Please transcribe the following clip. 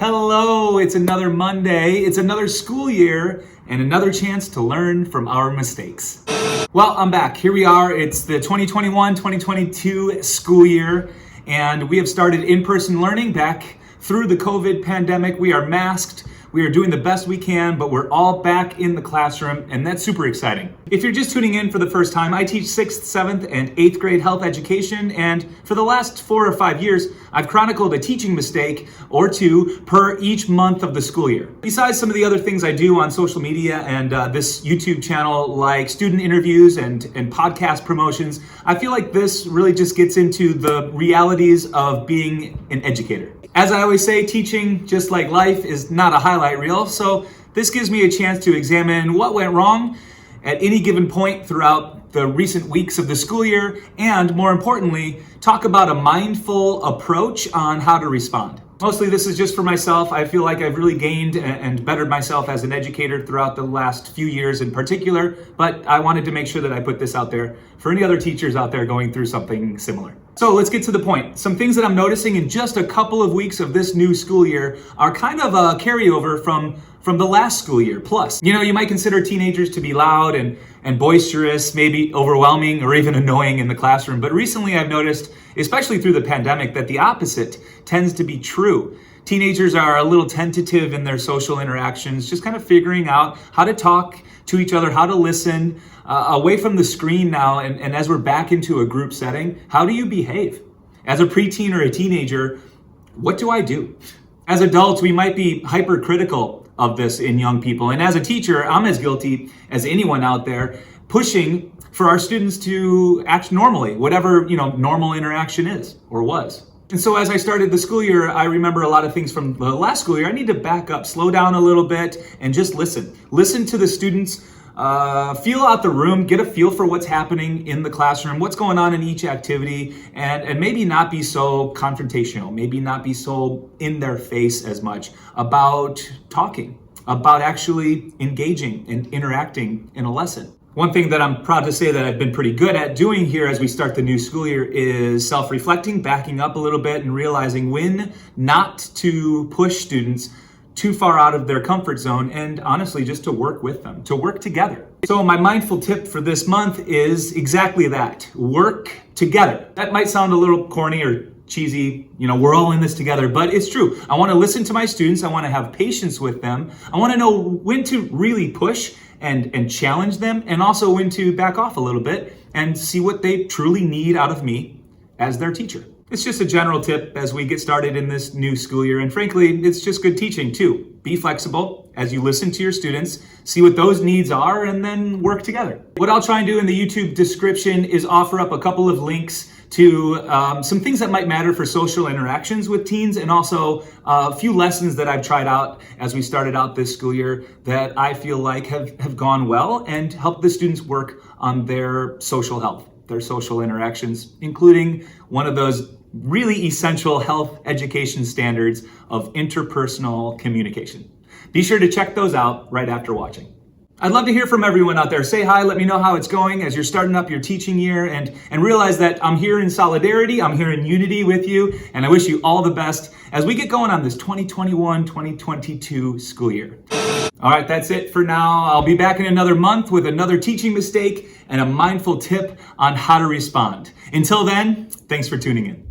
Hello, it's another Monday, it's another school year, and another chance to learn from our mistakes. Well, I'm back. Here we are. It's the 2021-2022 school year, and we have started in-person learning back through the COVID pandemic. We are masked. We are doing the best we can, but we're all back in the classroom, and that's super exciting. If you're just tuning in for the first time, I teach 6th, 7th, and 8th grade health education, and for the last 4 or 5 years, I've chronicled a teaching mistake or two per each month of the school year. Besides some of the other things I do on social media and this YouTube channel, like student interviews and podcast promotions, I feel like this really just gets into the realities of being an educator. As I always say, teaching, just like life, is not a highlight reel, so this gives me a chance to examine what went wrong at any given point throughout the recent weeks of the school year, and more importantly, talk about a mindful approach on how to respond. Mostly this is just for myself. I feel like I've really gained and bettered myself as an educator throughout the last few years in particular, but I wanted to make sure that I put this out there for any other teachers out there going through something similar. So let's get to the point. Some things that I'm noticing in just a couple of weeks of this new school year are kind of a carryover from the last school year. Plus, you might consider teenagers to be loud and boisterous, maybe overwhelming or even annoying in the classroom. But recently I've noticed, especially through the pandemic, that the opposite tends to be true. Teenagers are a little tentative in their social interactions, just kind of figuring out how to talk to each other, how to listen, away from the screen now. And as we're back into a group setting, how do you behave? As a preteen or a teenager, what do I do? As adults, we might be hypercritical of this in young people. And as a teacher, I'm as guilty as anyone out there, pushing for our students to act normally, whatever, normal interaction is or was. And so as I started the school year, I remember a lot of things from the last school year. I need to back up, slow down a little bit, and just listen. Listen to the students, feel out the room, get a feel for what's happening in the classroom, what's going on in each activity, and maybe not be so confrontational, maybe not be so in their face as much about talking, about actually engaging and interacting in a lesson. One thing that I'm proud to say that I've been pretty good at doing here as we start the new school year is self-reflecting, backing up a little bit and realizing when not to push students too far out of their comfort zone, and honestly just to work with them, to work together. So my mindful tip for this month is exactly that: work together. That might sound a little corny or cheesy, we're all in this together, but it's true. I want to listen to my students. I want to have patience with them. I want to know when to really push and challenge them, and also when to back off a little bit and see what they truly need out of me as their teacher. It's just a general tip as we get started in this new school year, and frankly, it's just good teaching too. Be flexible as you listen to your students, see what those needs are, and then work together. What I'll try and do in the YouTube description is offer up a couple of links to some things that might matter for social interactions with teens, and also a few lessons that I've tried out as we started out this school year that I feel like have gone well and helped the students work on their social health, their social interactions, including one of those really essential health education standards of interpersonal communication. Be sure to check those out right after watching. I'd love to hear from everyone out there. Say hi, let me know how it's going as you're starting up your teaching year, and realize that I'm here in solidarity, I'm here in unity with you, and I wish you all the best as we get going on this 2021-2022 school year. All right, that's it for now. I'll be back in another month with another teaching mistake and a mindful tip on how to respond. Until then, thanks for tuning in.